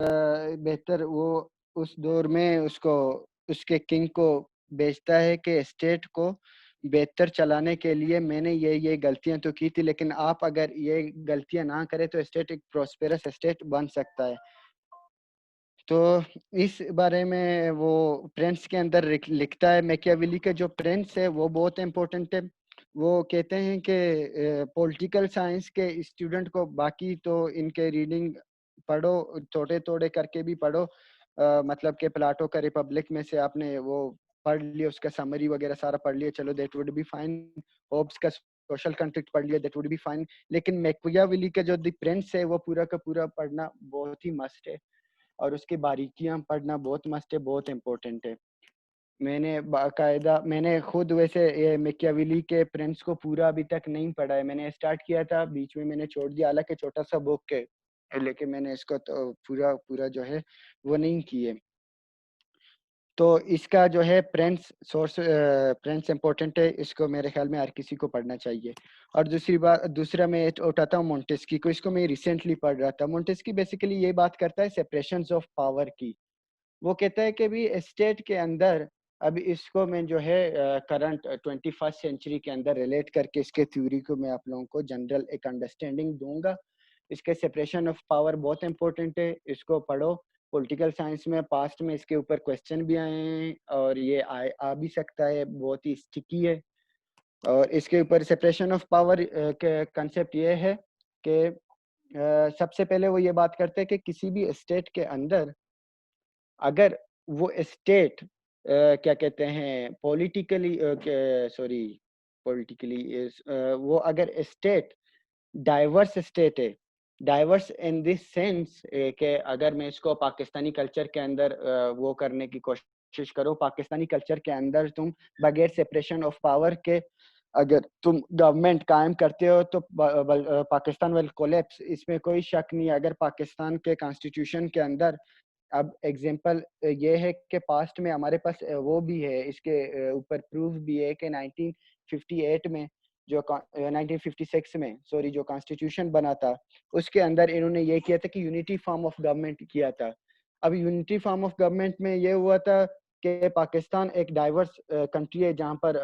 बेहतर वो उस दौर में उसको उसके किंग को भेजता है कि स्टेट को बेहतर चलाने के लिए मैंने ये गलतियां तो की थी, लेकिन आप अगर ये गलतियां ना करें तो स्टेट एक प्रोस्पेरस स्टेट बन सकता है। तो इस बारे में वो प्रिंस के अंदर लिखता है। मैकियावेली का जो प्रिंस है वो बहुत इम्पोर्टेंट है। वो कहते हैं कि पॉलिटिकल साइंस के स्टूडेंट को बाकी तो इनके रीडिंग पढ़ो, थोड़े थोड़े करके भी पढ़ो। मतलब कि प्लाटो का रिपब्लिक में से आपने वो पढ़ लिया, उसका समरी वगैरह सारा पढ़ लिया, चलो that would be fine. Hobbes का सोशल कंट्रैक्ट पढ़ लिया, दैट वुड बी फाइन। लेकिन मैकियावेली का जो द प्रिंस है वो पूरा का पूरा पढ़ना बहुत ही मस्ट है, और उसकी बारीकियां पढ़ना बहुत मस्ट है, बहुत इम्पोर्टेंट है। मैंने खुद वैसे ये मैकियावेली के प्रिंस को पूरा अभी तक नहीं पढ़ा है। मैंने स्टार्ट किया था, बीच में मैंने छोड़ दिया, हालांकि छोटा सा बुक है, लेकिन मैंने इसको तो पूरा पूरा जो है वो नहीं किए। तो इसका जो है प्रिंस इम्पोर्टेंट है, इसको मेरे ख्याल में हर किसी को पढ़ना चाहिए। और दूसरा मैं उठाता हूँ मोंटेस्की को। इसको मैं रिसेंटली पढ़ रहा था। मोंटेस्की बेसिकली ये बात करता है सेपरेशन ऑफ पावर की। वो कहता है कि भी स्टेट के अंदर, अभी इसको मैं जो है करंट 21st सेंचुरी के अंदर रिलेट करके इसके थ्योरी को मैं आप लोगों को जनरल एक अंडरस्टैंडिंग दूंगा। इसके सेपरेशन ऑफ पावर बहुत इंपॉर्टेंट है, इसको पढ़ो। पॉलिटिकल साइंस में पास्ट में इसके ऊपर क्वेश्चन भी आए हैं, और ये आ भी सकता है, बहुत ही स्टिकी है। और इसके ऊपर सेपरेशन ऑफ पावर के कंसेप्ट ये है कि सबसे पहले वो ये बात करते हैं कि किसी भी स्टेट के अंदर अगर वो स्टेट क्या कहते हैं पॉलिटिकली सॉरी पॉलिटिकली वो अगर स्टेट डाइवर्स स्टेट है, डाइवर्स इन दिस सेंस कि अगर मैं इसको पाकिस्तानी कल्चर के अंदर वो करने की कोशिश करो, पाकिस्तानी कल्चर के अंदर तुम बगैर सेपरेशन ऑफ पावर के अगर तुम गवर्नमेंट कायम करते हो तो पाकिस्तान विल कोलैप्स, इसमें कोई शक नहीं है। अगर पाकिस्तान के कॉन्स्टिट्यूशन के अंदर, अब एग्जांपल ये है कि पास्ट में हमारे पास वो भी है, इसके ऊपर प्रूफ भी है कि 1958 में जो 1956 में सॉरी जो कॉन्स्टिट्यूशन बना था, उसके अंदर इन्होंने ये किया था कि यूनिटी फॉर्म ऑफ गवर्नमेंट किया था। अब यूनिटी फॉर्म ऑफ गवर्नमेंट में ये हुआ था कि पाकिस्तान एक डाइवर्स कंट्री है, जहाँ पर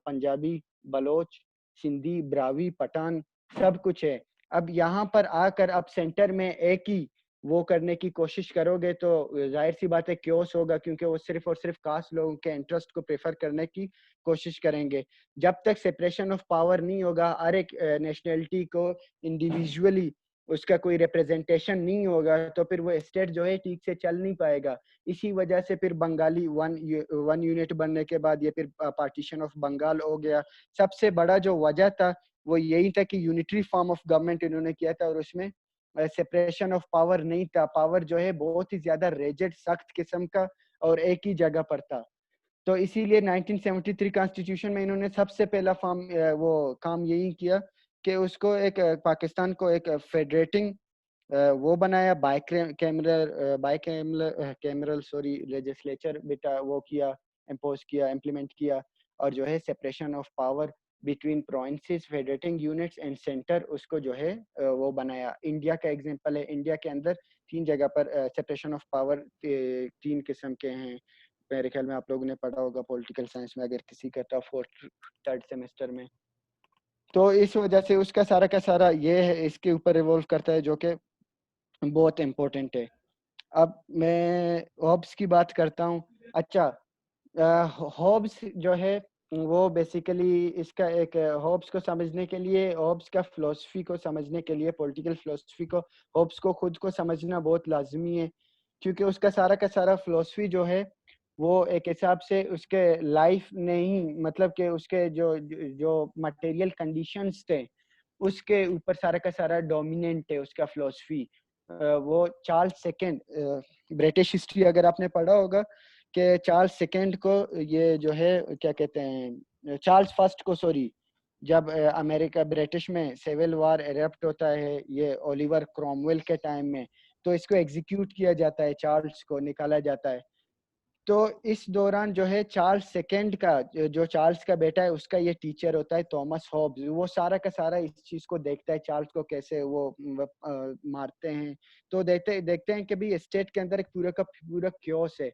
पंजाबी, बलोच, सिंधी, ब्रावी, पठान सब कुछ है। अब यहाँ पर आकर अब सेंटर में एक ही वो करने की कोशिश करोगे तो जाहिर सी बात है क्योस होगा, क्योंकि वो सिर्फ और सिर्फ कास्ट लोगों के इंटरेस्ट को प्रेफर करने की कोशिश करेंगे। जब तक सेपरेशन ऑफ पावर नहीं होगा, हर एक नेशनलिटी को इंडिविजुअली उसका कोई रिप्रेजेंटेशन नहीं होगा, तो फिर वो स्टेट जो है ठीक से चल नहीं पाएगा। इसी वजह से फिर बंगाली वन यूनिट बनने के बाद ये फिर पार्टीशन ऑफ बंगाल हो गया। सबसे बड़ा जो वजह था वो यही था कि यूनिटरी फॉर्म ऑफ गवर्नमेंट इन्होंने किया था, और उसमें सेपरेशन ऑफ पावर नहीं था। पावर जो है बहुत ही ज्यादा रेजिड सख्त किस्म का और एक ही जगह पर था। तो इसीलिए 1973 कॉन्स्टिट्यूशन में इन्होंने सबसे पहला वो काम यही किया कि उसको एक पाकिस्तान को एक फेडरेटिंग वो बनाया, कैमरल सॉरी लेजिस्लेचर बेटा वो किया, इम्पोज किया, इम्प्लीमेंट किया। और जो है separation of power between provinces, federating units and centre, उसको जो है वो बनाया। इंडिया का एग्जांपल है, इंडिया के अंदर 3 जगह पर सेपरेशन ऑफ पावर 3 किस्म के हैं। मेरे ख्याल में आप लोगों ने पढ़ा होगा पॉलिटिकल साइंस में, अगर किसी का था 4th 3rd सेमेस्टर में। तो इस वजह से उसका सारा का सारा ये है, इसके ऊपर रिवॉल्व करता है, जो कि बहुत इम्पोर्टेंट है। अब मैं हॉब्स की बात करता हूँ। अच्छा, हॉब्स जो है वो बेसिकली इसका एक हॉब्स को समझने के लिए, हॉब्स का फिलोसफी को समझने के लिए, पॉलिटिकल फिलोसफी को, हॉब्स को खुद को समझना बहुत लाजमी है, क्योंकि उसका सारा का सारा फिलोसफी जो है वो एक हिसाब से उसके लाइफ नहीं, मतलब कि उसके जो जो मटेरियल कंडीशंस थे उसके ऊपर सारा का सारा डोमिनेंट है उसका फिलोसफी। वो चार्ल्स सेकेंड, ब्रिटिश हिस्ट्री अगर आपने पढ़ा होगा कि चार्ल्स सेकेंड को ये जो है क्या कहते हैं, चार्ल्स फर्स्ट को सॉरी, जब अमेरिका ब्रिटिश में सिविल वार एरप्ट होता है ये ओलिवर क्रोमवेल के टाइम में, तो इसको एग्जीक्यूट किया जाता है, चार्ल्स को निकाला जाता है। तो इस दौरान जो है चार्ल्स सेकंड का जो चार्ल्स का बेटा है उसका ये टीचर होता है थॉमस हॉब्स। वो सारा का सारा इस चीज को देखता है, चार्ल्स को कैसे वो मारते हैं। तो देखते देखते हैं कि भी स्टेट के अंदर एक पूरा का पूरा क्योस है।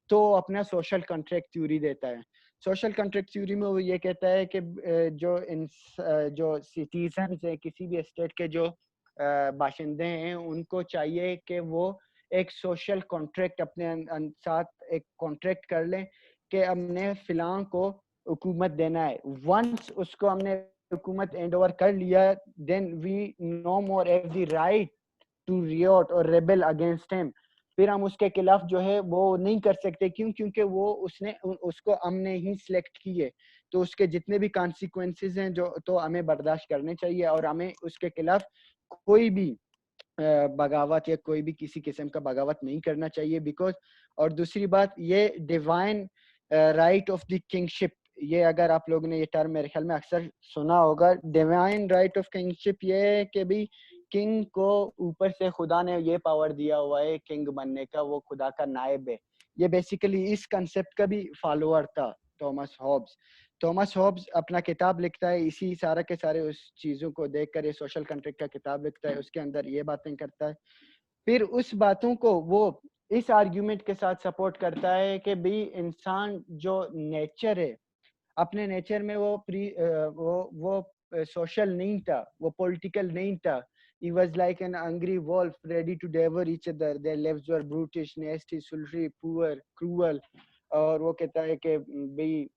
तो अपना सोशल कॉन्ट्रैक्ट थ्योरी देता है। सोशल कॉन्ट्रैक्ट थ्योरी में वो ये कहता है कि जो सिटीजन है किसी भी स्टेट के जो बाशिंदे हैं उनको चाहिए कि वो एक सोशल कॉन्ट्रैक्ट अपने साथ एक कॉन्ट्रैक्ट कर लें कि हमने फिलहाल को हुकूमत देना है। वंस उसको हमने हुकूमत एंड ओवर कर लिया, then we no more have the right to riot और रेबल अगेंस्ट हिम। फिर हम उसके खिलाफ जो है वो नहीं कर सकते। क्यों? क्योंकि वो उसको हमने ही सिलेक्ट किए। तो उसके जितने भी कॉन्सिक्वेंसेस हैं जो तो हमें बर्दाश्त करने चाहिए और हमें उसके खिलाफ कोई भी बगावत या कोई भी किसी किस्म का बगावत नहीं करना चाहिए। बिकॉज और दूसरी बात ये divine right of the kingship, ये अगर आप लोगों ने ये टर्म मेरे ख्याल में अक्सर सुना होगा। डिवाइन राइट ऑफ किंगशिप ये है कि भी किंग को ऊपर से खुदा ने ये पावर दिया हुआ है किंग बनने का, वो खुदा का नायब है। ये बेसिकली इस कंसेप्ट का भी फॉलोअर था थॉमस हॉब्स। थॉमस हॉब्स अपना किताब लिखता है इसी सारा के सारे उस चीजों को देखकर, ये सोशल कॉन्ट्रैक्ट का किताब लिखता है, उसके अंदर ये बातें करता है। फिर उस बातों को वो इस आर्ग्यूमेंट के साथ सपोर्ट करता है कि भी इंसान जो नेचर है, अपने नेचर में वो सोशल नहीं था, वो पॉलिटिकल नहीं था। He was like an angry wolf ready to devour each other. Their lives were brutish, nasty, sultry, poor, cruel. और वो कहता है कि भाई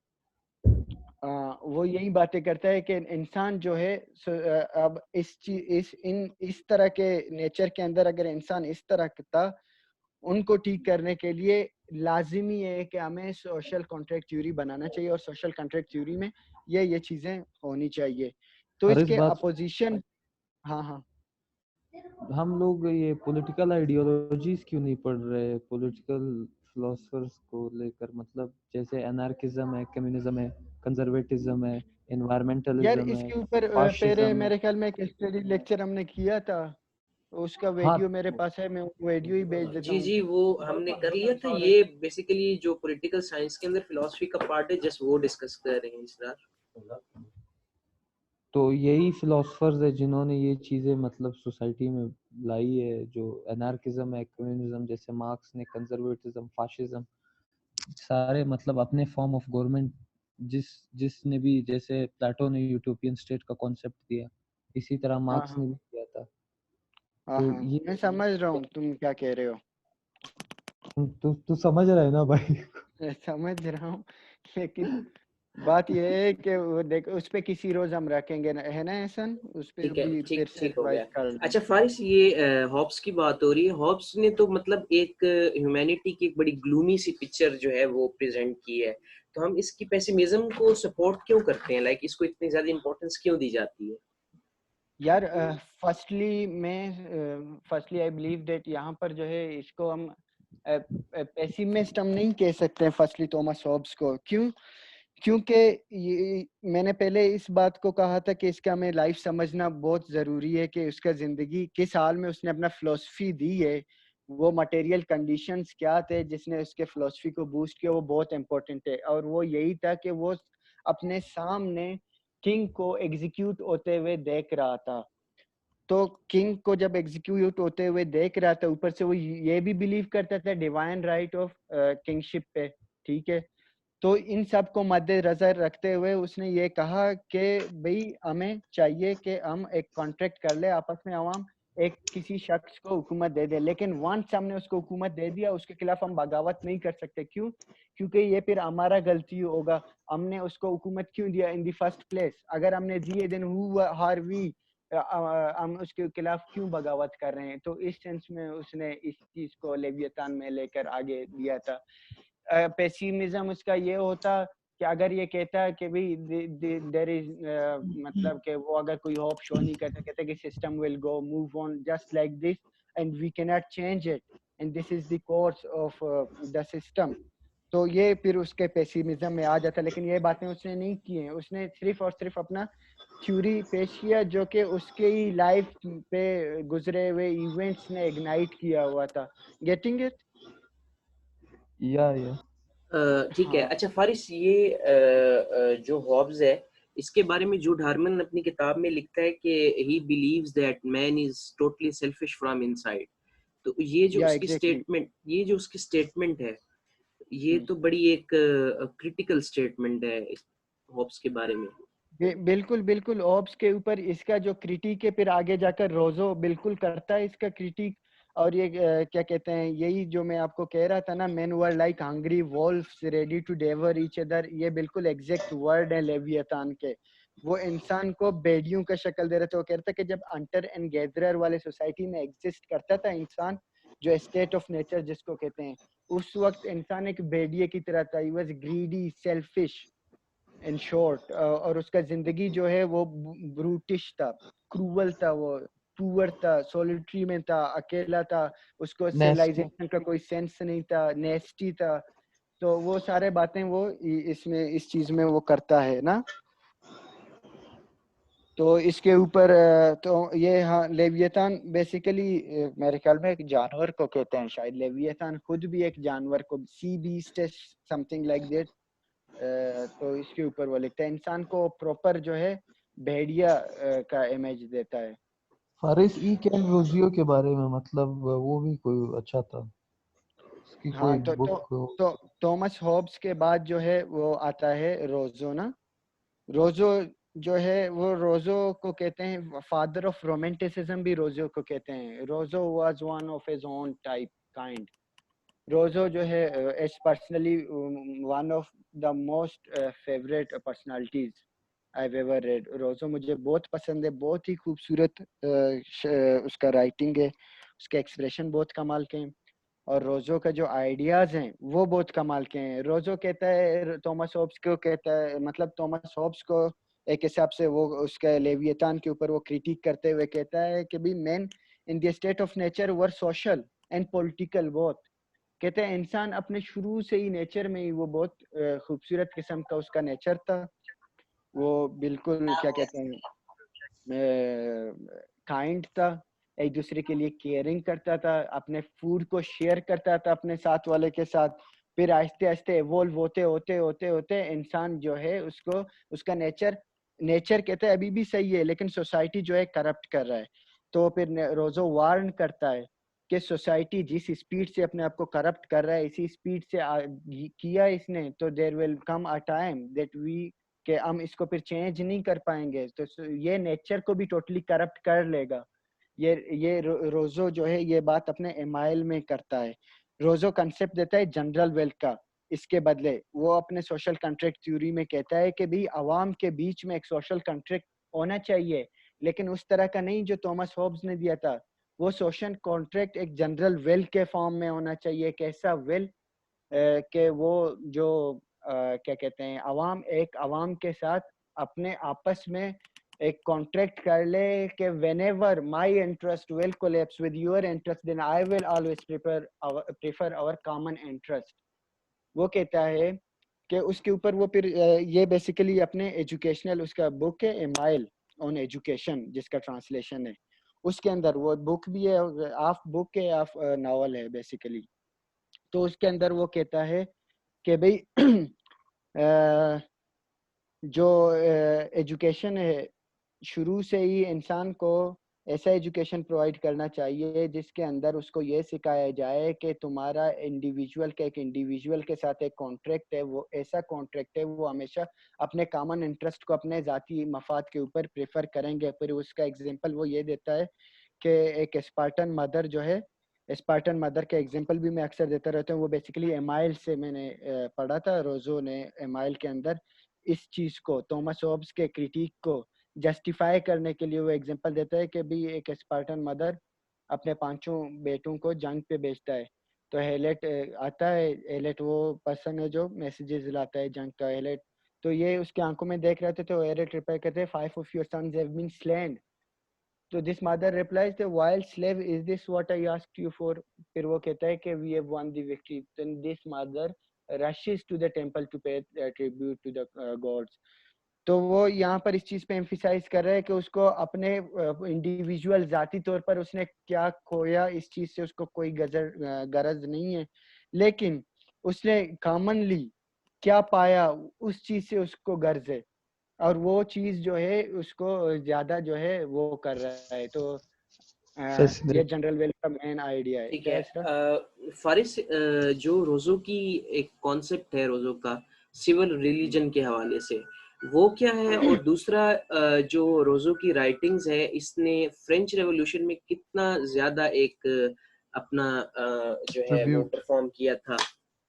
वो यही बातें करता है कि इंसान जो है अब इस तरह के नेचर के अंदर अगर इंसान इस तरह का था, उनको ठीक करने के लिए लाजिमी है कि हमें सोशल कॉन्ट्रैक्ट थ्योरी बनाना चाहिए और सोशल कॉन्ट्रैक्ट थ्योरी में ये चीजें होनी चाहिए। तो और इस इसके बात अपोजिशन। हाँ हाँ। हम लोग ये पॉलिटिकल आइडियोलॉजीज क्यों नहीं पढ़ रहे, पॉलिटिकल फिलोसफर्स को लेकर, मतलब जैसे एनार्किज्म है, कम्युनिज्म है, कंजर्वेटिज्म है, यार एनवायरमेंटलिज्म है, इसके ऊपर पहले फाशिज्म है। मेरे ख्याल में एक स्टडी लेक्चर हमने किया था, उसका हाँ, वीडियो मेरे पास है, मैं वीडियो ही भेज देता जी हूँ। जी, वो हमने कर लिया था। ये बेसिकली जो पॉलिटिकल साइंस के अंदर फिलोसफी का पार्ट है, जस्ट वो डिस्कस कर रहे हैं इस बार। तो यही फिलोसफर्स है जिन्होंने ये चीज़ें मतलब सोसाइटी में लाई है, जो एनार्किज्म है, कम्युनिज्म, जैसे मार्क्स ने कंजर्वेटिज्म, फाशिज्म, सारे मतलब अपने फॉर्म ऑफ गवर्नमेंट जिसने भी, जैसे प्लेटो ने यूटोपियन स्टेट का कॉन्सेप्ट दिया, इसी तरह हाँ मार्क्स हाँ ने भी किया था। हाँ तो हाँ, ये मैं समझ रहा हूँ तुम क्या कह रहे हो। तू समझ रहा है ना भाई? मैं समझ रहा हूँ, लेकिन बात यह है कि वो देख उस पे किसी रोज हम रखेंगे ना, है ना एहसन, उस पे ठीक है, भी फिर ठीक से ठीक हो रिवाइज गया। कर लें। अच्छा फारिस, ये हॉब्स की बात हो रही है। हॉब्स ने तो मतलब एक ह्यूमैनिटी की एक बड़ी ग्लूमी सी पिक्चर जो है वो प्रेजेंट की है। तो हम इसकी पेसिमिज्म को सपोर्ट क्यों करते हैं? लाइक इसको इतनी ज्यादा इंपॉर्टेंस क्यों दी जाती है? यार फर्स्टली आई बिलीव दैट यहाँ पर जो है इसको हम पेसिमिस्ट हम नहीं कह सकते फर्स्टली थॉमस हॉब्स को। क्यों? क्योंकि ये मैंने पहले इस बात को कहा था कि इसका हमें लाइफ समझना बहुत जरूरी है कि उसका जिंदगी किस हाल में उसने अपना फिलोसफी दी है, वो मटेरियल कंडीशंस क्या थे जिसने उसके फिलोसफी को बूस्ट किया, वो बहुत इंपॉर्टेंट है। और वो यही था कि वो अपने सामने किंग को एग्जीक्यूट होते हुए देख रहा था। तो किंग को जब एग्जीक्यूट होते हुए देख रहा था, ऊपर से वो ये भी बिलीव करता था डिवाइन राइट ऑफ किंगशिप पे। ठीक है। तो इन सब को मद्देनजर रखते हुए उसने ये कहा कि भाई हमें चाहिए कि हम एक कॉन्ट्रैक्ट कर ले आपस में, अवाम एक किसी शख्स को हुकूमत दे दे, लेकिन वंस हमने उसको हुकूमत दे दिया उसके खिलाफ हम बगावत नहीं कर सकते। क्यों? क्योंकि ये फिर हमारा गलती होगा। हमने उसको हुकूमत क्यों दिया इन दी फर्स्ट प्लेस? अगर हमने दिए देन हु आर वी, हम उसके खिलाफ क्यों बगावत कर रहे हैं? तो इस सेंस में उसने इस चीज को लेवियतान में लेकर आगे दिया था। पेसिमिज्म उसका ये होता कि अगर ये कहता है कि भाई देयर इज मतलब कि वो अगर कोई होप शो नहीं करता, कहता कि system will go move on just like this and we can not change it and this is the course of the system. तो ये फिर उसके पेसिमिज्म में आ जाता। लेकिन ये बातें उसने नहीं की हैं, उसने सिर्फ और सिर्फ अपना थ्योरी पेश किया जो कि उसके ही लाइफ पे गुजरे हुए इवेंट्स ने इग्नाइट किया हुआ था। Getting it? या ठीक है। हाँ अच्छा फारिस, ये जो हॉब्स है, इसके बारे में जूड हार्मन अपनी किताब में लिखता है कि he believes that man is totally selfish from inside. तो या एग्जैक्टली। ये जो उसकी स्टेटमेंट है, ये तो बड़ी एक क्रिटिकल स्टेटमेंट है इस हॉब्स के बारे में। बिल्कुल बिल्कुल, ओब्स के ऊपर इसका जो क्रिटिक है, फिर आगे जाकर रोजो बिल्कुल करता है इसका क्रिटिक। और ये क्या कहते हैं, यही जो मैं आपको कह रहा था ना, men were like hungry wolves ready to devour each other, ये बिल्कुल एग्जैक्ट वर्ड है लेवियतान के। वो इंसान को भेड़ियों का शक्ल दे रहे थे। वो कहता कि जब अंटर एंड गैदरर वाले सोसाइटी में एग्जिस्ट करता था इंसान, जो स्टेट ऑफ नेचर जिसको कहते हैं, उस वक्त इंसान एक भेड़िए की तरह था। He was greedy, selfish in short. और उसका जिंदगी जो है वो ब्रूटिश था, क्रूवल था, वो पुअर था, सॉलिटरी में था, अकेला था, उसको नेस्टी। सिविलाइजेशन का कोई सेंस नहीं था, नेस्टी था। तो वो सारे बातें वो इसमें इस चीज में वो करता है ना। तो इसके ऊपर तो ये, हाँ, लेवियतान बेसिकली मेरे ख्याल में एक जानवर को कहते हैं शायद। लेवियतान खुद भी एक जानवर को, सी बीस्ट समथिंग लाइक दैट। तो इसके ऊपर वो लिखता है, इंसान को प्रॉपर जो है भेड़िया का इमेज देता है। फारिस ई कैन रोजियो के बारे में, मतलब वो भी कोई अच्छा था, उसकी कोई हाँ बुक हो? तो थॉमस हॉब्स के बाद जो है वो आता है रोजो ना। रोजो जो है वो, रोजो को कहते हैं फादर ऑफ रोमांटिसिज्म, भी रोजो को कहते हैं। रोजो was one of his own type kind. रोजो जो है is personally one of the most favourite personalities I ever read. रोजो मुझे बहुत पसंद है, बहुत ही खूबसूरत उसका राइटिंग है, उसके एक्सप्रेशन बहुत कमाल के हैं, और रोजो का जो आइडियाज हैं वो बहुत कमाल के हैं। रोजो कहता है, थॉमस हॉब्स को कहता है, मतलब थॉमस हॉब्स को एक हिसाब से वो उसका लेवियतान के ऊपर वो क्रिटिक करते हुए कहता है कि भी man in the state of nature were social and political both. कहते हैं इंसान अपने शुरू से ही नेचर में ही वो बहुत खूबसूरत किस्म का उसका नेचर था। वो बिल्कुल क्या कहते हैं, काइंड था, एक दूसरे के लिए केयरिंग करता था, अपने फूड को शेयर करता था अपने साथ वाले के साथ। फिर आहिस्ते आहिस्ते इवोल्व होते होते होते होते इंसान जो है उसको, उसका नेचर, नेचर कहते हैं अभी भी सही है, लेकिन सोसाइटी जो है करप्ट कर रहा है। तो फिर रोजो वार्न करता है कि सोसाइटी जिस स्पीड से अपने आप को करप्ट कर रहा है, इसी स्पीड से किया इसने, तो there will come a time that we, कि हम इसको फिर चेंज नहीं कर पाएंगे, तो ये नेचर को भी टोटली करप्ट कर लेगा। ये रोजो जो है ये बात अपने एमाइल में करता है। रोजो कंसेप्ट देता है जनरल वेल्थ का। इसके बदले वो अपने सोशल कॉन्ट्रैक्ट थ्योरी में कहता है कि भी अवाम के बीच में एक सोशल कॉन्ट्रैक्ट होना चाहिए, लेकिन उस तरह का नहीं जो थॉमस हॉब्स ने दिया था। वो सोशल कॉन्ट्रैक्ट एक जनरल वेल के फॉर्म में होना चाहिए। कैसा वेल, कि वो जो क्या कहते हैं, अवाम एक अवाम के साथ अपने आपस में एक कॉन्ट्रैक्ट कर ले कि whenever my interest will collapse with your interest, then I will always prefer our common interest. वो कहता है कि उसके ऊपर वो फिर ये बेसिकली अपने एजुकेशनल, उसका बुक है एमाइल ऑन एजुकेशन, जिसका ट्रांसलेशन है, उसके अंदर वो बुक भी है, हाफ बुक है हाफ नॉवल है बेसिकली। तो उसके अंदर वो कहता है कि भाई जो एजुकेशन है, शुरू से ही इंसान को ऐसा एजुकेशन प्रोवाइड करना चाहिए जिसके अंदर उसको ये सिखाया जाए कि तुम्हारा इंडिविजुअल का, एक इंडिविजुअल के साथ एक कॉन्ट्रैक्ट है, वो ऐसा कॉन्ट्रैक्ट है, वो हमेशा अपने कॉमन इंटरेस्ट को अपने ज़ाती मफाद के ऊपर प्रेफर करेंगे। फिर उसका एग्जांपल वो ये देता है कि एक स्पार्टन मदर जो है, स्पार्टन मदर का एग्जांपल भी मैं अक्सर देता रहता हूँ। वो बेसिकली एमाइल से मैंने पढ़ा था, रोजो ने एमाइल के अंदर इस चीज को, थॉमस हॉब्स के क्रिटिक को जस्टिफाई करने के लिए वो एग्जांपल देता है कि भी एक स्पार्टन मदर अपने पांचों बेटों को जंग पे भेजता है। तो हेलेट आता है, हेलेट वो पर्सन है जो मैसेजेस लाता है जंग का, हेलेट। तो ये उसके आंखों में देख रहे थे, तो हेलेट रिप्लाई करते हैं, 5 of your sons have been slain। तो this mother replies the wild slave, is this what I asked you for. फिर वो कहता है कि we have won the victory. Then this mother rushes to the temple to pay tribute to the gods। तो वो यहाँ पर इस चीज पे एम्फिसाइज कर रहे हैं कि उसको अपने इंडिविजुअल जाती तौर पर उसने क्या खोया, इस चीज से उसको कोई गरज नहीं है, लेकिन उसने कॉमनली क्या पाया उस चीज से उसको गर्ज है, और वो चीज जो है उसको ज्यादा जो है वो कर रहा है। तो ये फैसिनेट। जनरल वेल का मेन आइडिया है। ठीक क्या है। है इसका? फारिस, जो रोज़ों की एक कॉन्सेप्ट है रोज़ों का सिविल रिलीजन के हवाले से, वो क्या है? और दूसरा, जो रोज़ों की राइटिंग्स है, इसने फ्रेंच रेवोल्यूशन में कितना ज़्यादा एक अपना जो है वो ट्रिब्यूट। परफॉर्म किया था,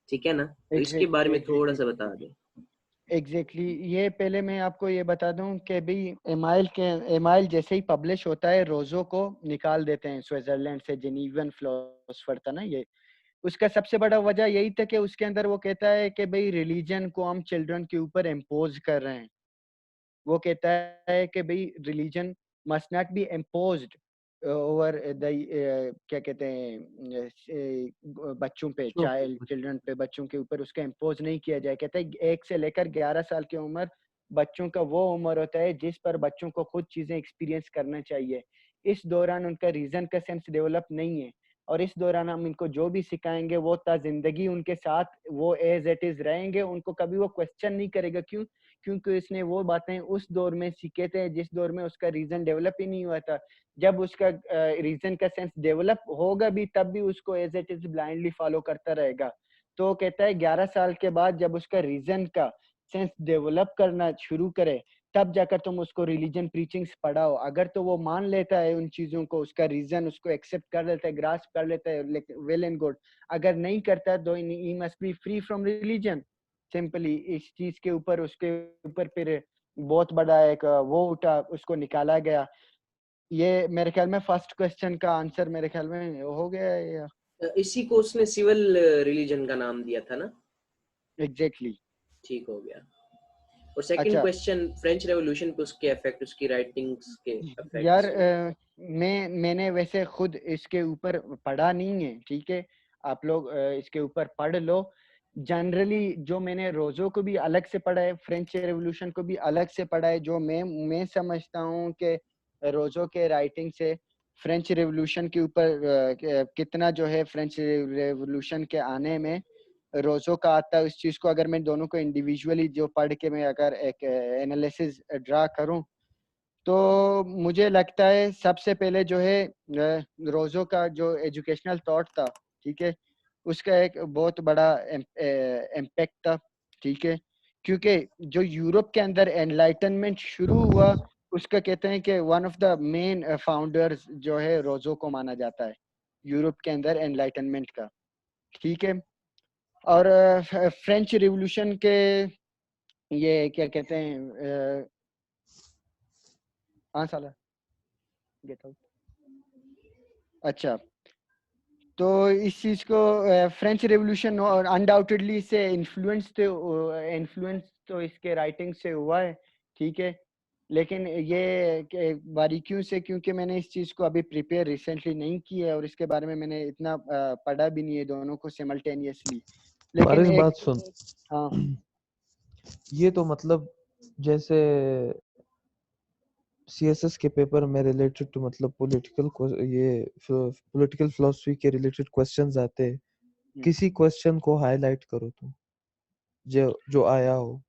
ठीक है ना? तो इसके बारे में थोड़ा एग्जैक्टली सा बता दें। एग्जैक्टली ये पहले मैं आपको ये बता दूं कि भाई एमाइल जैसे ही पब्लिश होता है रोजो को निकाल देते हैं स्विट्जरलैंड से। जेनीवन फिलोसफर था ना ये। उसका सबसे बड़ा वजह यही था कि उसके अंदर वो कहता है कि भाई रिलीजन को हम चिल्ड्रन के ऊपर इम्पोज कर रहे हैं। वो कहता है कि भाई religion must not be imposed over the क्या कहते हैं बच्चों पे, चाइल्ड चिल्ड्रन पे, बच्चों के ऊपर उसका इम्पोज नहीं किया जाए। कहता है 1 से लेकर 11 साल की उम्र बच्चों का वो उम्र होता है जिस पर बच्चों को खुद चीजें एक्सपीरियंस करना चाहिए। इस दौरान उनका रीजन का सेंस डेवलप नहीं है, और इस दौरान हम इनको जो भी सिखाएंगे वो ता जिंदगी उनके साथ वो एज इट इज रहेंगे। उनको कभी वो क्वेश्चन नहीं करेगा। क्यों? क्योंकि इसने वो बातें उस दौर में सीखे थे जिस दौर में उसका रीजन डेवलप ही नहीं हुआ था। जब उसका रीजन का सेंस डेवलप होगा भी तब भी उसको as it is blindly follow करता रहेगा। तो कहता है 11 साल के बाद जब उसका रीजन का सेंस डेवलप करना शुरू करे तब जाकर तुम उसको रिलीजन प्रीचिंग्स पढ़ाओ। अगर तो वो मान लेता है उन चीजों को, उसका रीजन उसको एक्सेप्ट कर लेता है, ग्रास्प कर लेता है, वेल एंड गुड। अगर नहीं करता तो he must be free from religion. Simply इस चीज के ऊपर उसके ऊपर फिर बहुत बड़ा एक वो उठा, उसको निकाला गया। ये मेरे ख्याल में फर्स्ट क्वेश्चन का आंसर मेरे ख्याल में हो गया है या? इसी को उसने सिविल रिलीजन का नाम दिया था ना? एग्जैक्टली। ठीक हो गया। और सेकंड अच्छा क्वेश्चन, फ्रेंच रेवोल्यूशन पे उसके इफेक्ट, उसकी राइटिंग्स के यार, इफेक्ट्स। मैंने वैसे खुद इसके ऊपर पढ़ा नहीं है, ठीक है? आप लोग इसके ऊपर पढ़ लो। जनरली जो मैंने रोजो को भी अलग से पढ़ा है, फ्रेंच रेवोल्यूशन को भी अलग से पढ़ा है, जो मैं समझता हूँ कि रोजो के राइटिंग से फ्रेंच रेवोल्यूशन के ऊपर कितना जो है फ्रेंच रेवोल्यूशन के आने में रोजो का आता है। उस चीज को अगर मैं दोनों को इंडिविजुअली जो पढ़ के मैं अगर एक एनालिसिस ड्रा करूं तो मुझे लगता है सबसे पहले जो है रोजो का जो एजुकेशनल थॉट था, ठीक है, उसका एक बहुत बड़ा इम्पैक्ट था, ठीक है। क्योंकि जो यूरोप के अंदर एनलाइटनमेंट शुरू हुआ उसका कहते हैं कि one of the main founders जो है रोजो को माना जाता है यूरोप के अंदर एनलाइटनमेंट का, ठीक है। और फ्रेंच रिवॉल्यूशन के ये क्या कहते हैं हाँ साला गेट आउट। अच्छा, तो इस चीज को फ्रेंच रेवोल्यूशन और अनडाउटेडली से इन्फ्लुएंस तो इसके राइटिंग से हुआ है, ठीक है। लेकिन ये बारीकियों से, क्योंकि मैंने इस चीज को अभी प्रिपेयर रिसेंटली नहीं किया है और इसके बारे में मैंने इतना पढ़ा भी नहीं है दोनों को सिमल्टेनियसली, लेकिन फारिस एक बात सुन। हाँ ये तो मतलब जैसे सीएसएस के पेपर में रिलेटेड टू मतलब पॉलिटिकल फिलोसफी के रिलेटेड क्वेश्चंस आते हैं, किसी क्वेश्चन को हाईलाइट करो तुम जो जो आया हो।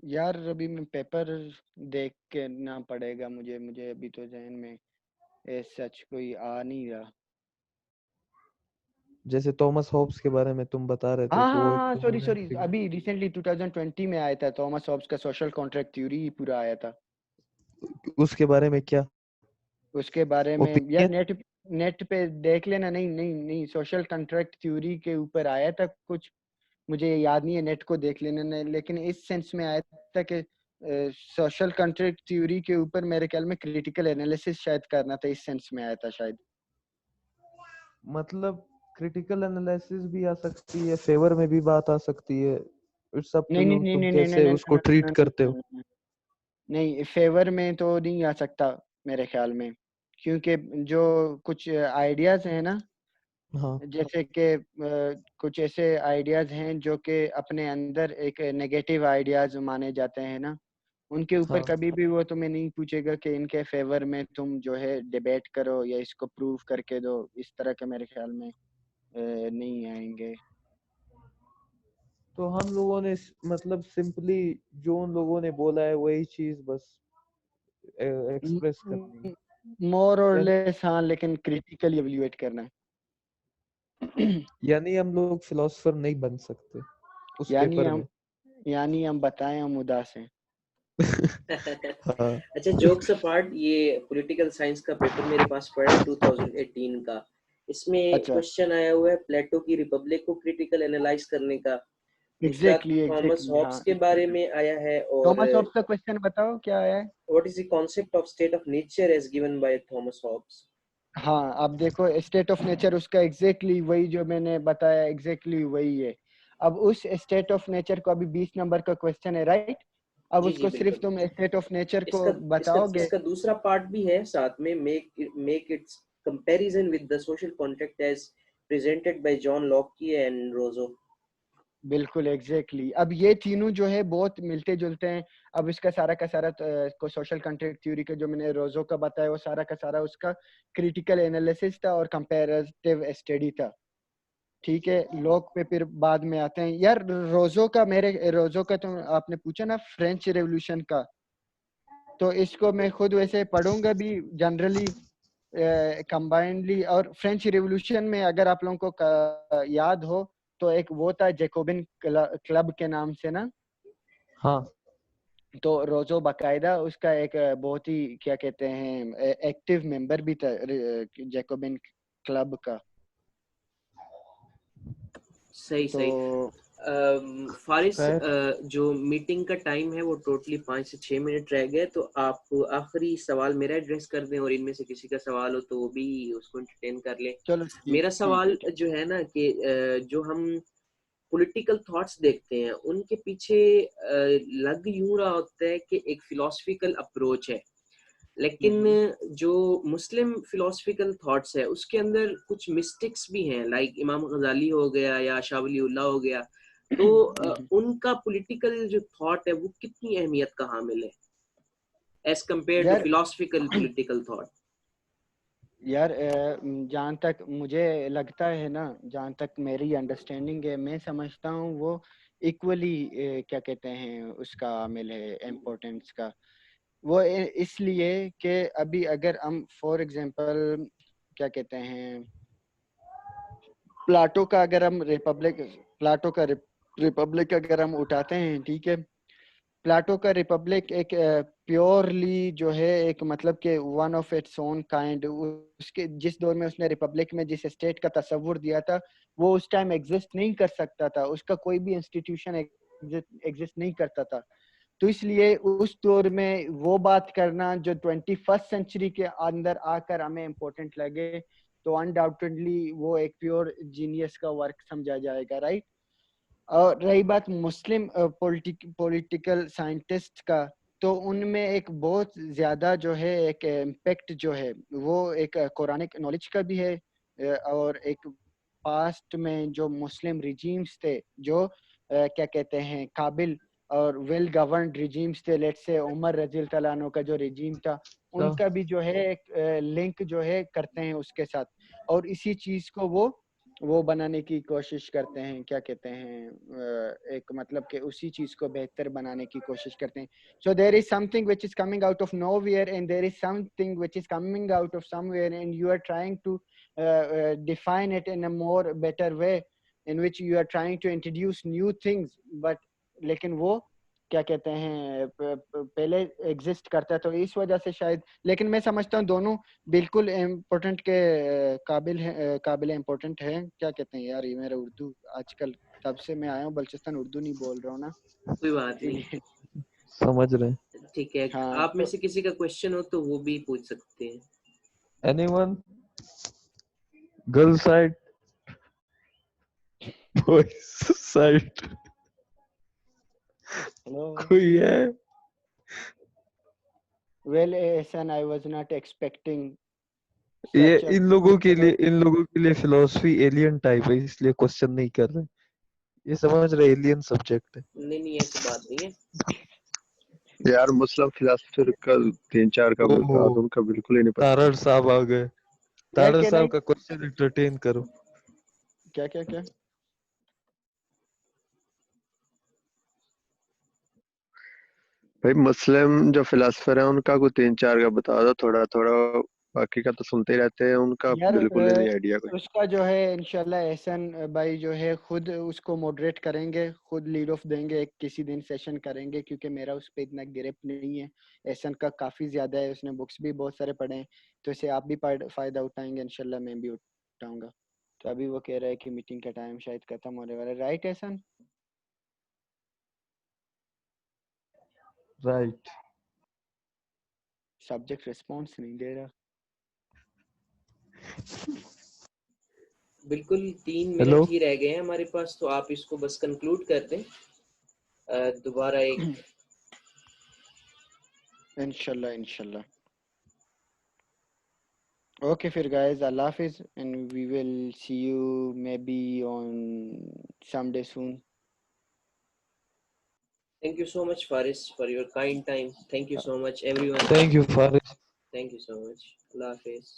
यार अभी मैं पेपर देख के ना पड़ेगा मुझे अभी तो जहन में सच कोई आ नहीं रहा। जैसे थॉमस हॉब्स के बारे में तुम बता रहे थे हाँ कि हाँ वो एक हाँ, सॉरी प्रोमिनेंट सॉरी, फिगर। अभी रिसेंटली 2020 में आया था थॉमस हॉब्स का सोशल कॉन्ट्रैक्ट थ्योरी ही पूरा आया था। उसके बारे में क्या उसके बारे में यार ओपिनियन? नेट नेट पे देख लेना। नहीं नहीं नहीं, सोशल कॉन्ट्रैक्ट थ्योरी के ऊपर आया था कुछ, मुझे याद नहीं है, नेट को देख लेना नहीं, लेकिन इस सेंस में आया था कि सोशल कॉन्ट्रैक्ट थ्योरी के ऊपर मेरे ख्याल में क्रिटिकल एनालिसिस शायद करना था, इस सेंस में आया था शायद। मतलब क्रिटिकल एनालिसिस भी आ सकती है, फेवर में भी बात आ सकती है। इट्स अप टू नहीं नहीं यू, नहीं तुम नहीं नहीं नहीं कैसे नहीं उसको ट्रीट नहीं करते हो। नहीं, नहीं फेवर में तो नहीं आ सकता मेरे ख्याल में। क्योंकि जो कुछ आइडियाज हैं ना, हाँ जैसे कि कुछ ऐसे आइडियाज हैं जो कि अपने अंदर एक नेगेटिव आइडियाज माने जाते हैं ना, उनके ऊपर हाँ। कभी भी वो तुम्हें नहीं पूछेगा कि इनके फेवर में तुम जो है डिबेट करो या इसको प्रूव करके दो, इस तरह के मेरे ख्याल में। नहीं आएंगे। तो हम लोगों ने मतलब सिंपली जो उन लोगों ने बोला है वही चीज बस एक्सप्रेस करनी है, मोर और यानी लेस, हाँ, लेकिन क्रिटिकली एवेल्युएट करना है। यानी हम लोग फिलोसोफर नहीं बन सकते उस यानी पेपर हम में। यानी हम बताएं हम उदास हैं। हाँ अच्छा, जोक्स अपार्ट, ये पॉलिटिकल साइंस का पेपर मेरे पास पड़ा है 2018 का। इसमें अच्छा, क्वेश्चन आया हुआ है प्लेटो की रिपब्लिक को क्रिटिकल एनालाइज करने का। दूसरा एग्जैक्टली थॉमस एग्जैक्टली, हॉब्स हाँ। के बारे में आया है, और थॉमस हॉब्स का क्वेश्चन बताओ क्या है। What is the concept of state of nature as given by Thomas Hobbes. हाँ, अब देखो स्टेट ऑफ नेचर उसका एग्जैक्टली वही जो मैंने बताया, एग्जैक्टली वही है। अब उस स्टेट ऑफ नेचर को अभी 20 नंबर का क्वेश्चन है, राइट। अब जी जी उसको सिर्फ बिल्कुल। तुम स्टेट ऑफ नेचर को इसका इसका बताओगे। इसका दूसरा पार्ट भी है साथ में, make its comparison with the social contract as presented by John Locke and Rousseau. बिल्कुल एग्जैक्टली, अब ये तीनों जो है बहुत मिलते जुलते हैं। अब इसका सारा का सारा को सोशल कॉन्ट्रैक्ट थ्योरी का जो मैंने रोजो का बताया वो सारा का सारा उसका क्रिटिकल एनालिसिस था और कंपैरेटिव स्टडी था। ठीक है, लोग पे फिर बाद में आते हैं यार। रोजो का तो आपने पूछा ना फ्रेंच रेवोल्यूशन का, तो इसको मैं खुद वैसे पढ़ूंगा भी जनरली कंबाइंडली। और फ्रेंच रिवॉल्यूशन में अगर आप लोगों को याद हो तो एक वो था जैकोबिन क्लब के नाम से ना। हाँ तो रोजो बकायदा उसका एक बहुत ही क्या कहते हैं एक्टिव मेंबर भी था जैकोबिन क्लब का। सही तो सही। फारिस, खैर जो मीटिंग का टाइम है वो टोटली 5 से 6 मिनट रह गए, तो आप आखिरी सवाल मेरा एड्रेस कर दें, और इनमें से किसी का सवाल हो तो वो भी उसको एंटरटेन कर ले। चलो, ठीक मेरा ठीक है, सवाल ठीक। जो है ना कि जो हम पॉलिटिकल थॉट्स देखते हैं उनके पीछे लग यूं रहा होता है कि एक फिलोसफिकल अप्रोच है, लेकिन हम्म। जो मुस्लिम फिलोसफिकल थॉट्स है उसके अंदर कुछ मिस्टेक्स भी हैं, लाइक इमाम गजाली हो गया या शाह वलीउल्लाह हो गया। तो उनका पॉलिटिकल जो थॉट है वो कितनी अहमियत का हामिल है एज कंपेयर टू यार फिलोसफिकल पॉलिटिकल थॉट। यार जहाँ तक मुझे लगता है ना, जहाँ तक मेरी अंडरस्टैंडिंग है, मैं समझता हूँ वो इक्वली क्या कहते हैं उसका आमिल है इम्पोर्टेंस का। वो इसलिए कि अभी अगर हम फॉर एग्जांपल क्या कहते हैं प्लाटो का अगर हम प्लाटो का रिपब्लिक अगर हम उठाते हैं, ठीक है। प्लाटो का रिपब्लिक एक प्योरली जो है एक मतलब कि one of its own kind, उसके जिस दौर में उसने रिपब्लिक में जिस स्टेट का तस्वुर दिया था वो उस टाइम एग्जिस्ट नहीं कर सकता था, उसका कोई भी इंस्टीट्यूशन एग्जिस्ट नहीं करता था। तो इसलिए उस दौर में वो बात करना जो 21st सेंचुरी के अंदर आकर हमें इम्पोर्टेंट लगे, तो अनडाउटेडली वो एक प्योर जीनियस का वर्क समझा जाएगा, राइट। और रही बात मुस्लिम पॉलिटिकल साइंटिस्ट का, तो उनमें एक बहुत ज्यादा जो है एक इम्पेक्ट जो है वो एक कुरानिक नॉलेज का भी है। और एक पास्ट में जो मुस्लिम रिजीम्स थे जो क्या कहते हैं काबिल और वेल गवर्नड रिजीम्स थे, लेट्स से उमर रजी अल्लाह अन्हु का जो रिजीम था, तो उनका भी जो है एक लिंक जो है करते हैं उसके साथ। और इसी चीज को वो बनाने की कोशिश करते हैं, क्या कहते हैं एक मतलब कि उसी चीज को बेहतर बनाने की कोशिश करते हैं। So there is something which is coming out of nowhere and there is something which is coming out of somewhere and you are trying to define it in a more better way in which you are trying to introduce new things, but लेकिन वो क्या कहते हैं पहले exist करता है, तो इस वजह से शायद। लेकिन मैं समझता हूँ दोनों बिल्कुल इम्पोर्टेंट के काबिल इम्पोर्टेंट है। क्या कहते हैं यार, ये मेरा उर्दू आजकल तब से मैं आया हूँ बलूचिस्तान उर्दू नहीं बोल रहा हूँ ना, कोई बात नहीं, इसीलिए। समझ रहे हैं। ठीक है। हाँ आप में तो से किसी का क्वेश्चन हो तो वो भी पूछ सकते हैं। Anyone, girl side, boys side, hello. कोई है? Well Ehsan, I was not expecting ये सच अ इन लोगों के लिए फिलोसफी एलियन टाइप है, इसलिए क्वेश्चन नहीं कर रहे। ये समझ रहे एलियन सब्जेक्ट है। नहीं नहीं, ऐसी बात नहीं है। यार मुस्लिम फिलोसफर का 3-4 का ओहो, उनका बिल्कुल ही नहीं पता। तारड़ साहब आ गए। यार तारड़ कैन साहब आई का क्वेश्चन एंटरटेन करो। क्या क्या क्या? भाई मुस्लिम जो फिलोसफर है उनका कोई 3-4 का बता दो थोड़ा थोड़ा। बाकी का तो सुनते ही रहते हैं, उनका यार बिल्कुल ही नहीं आइडिया कोई। उसका जो है इंशाल्लाह एहसन भाई जो है खुद उसको मॉडरेट करेंगे, खुद लीड ऑफ देंगे, एक किसी दिन सेशन करेंगे, क्योंकि मेरा उस पर इतना ग्रिप नहीं है। एहसन का काफ़ी ज़्यादा है, उसने बुक्स भी बहुत सारे पढ़े हैं, तो इसे आप भी फ़ायदा उठाएंगे इंशाल्लाह, मैं भी उठाऊंगा। तो अभी वो कह रहा है कि मीटिंग का टाइम शायद ख़त्म होने वाला है, right Ehsan? Right. Subject response नहीं दे रहा। बिल्कुल 3 हेलो। मिनट ही रह गए हैं हमारे पास, तो आप इसको बस कंक्लूड कर दें। दोबारा एक इंशाल्लाह इंशाल्लाह। Okay, फिर guys, Allah Hafiz, and we will see you maybe on someday soon. thank you so much Faris for your kind time. Thank you so much everyone. Thank you Faris. Thank you so much. Allah Hafiz.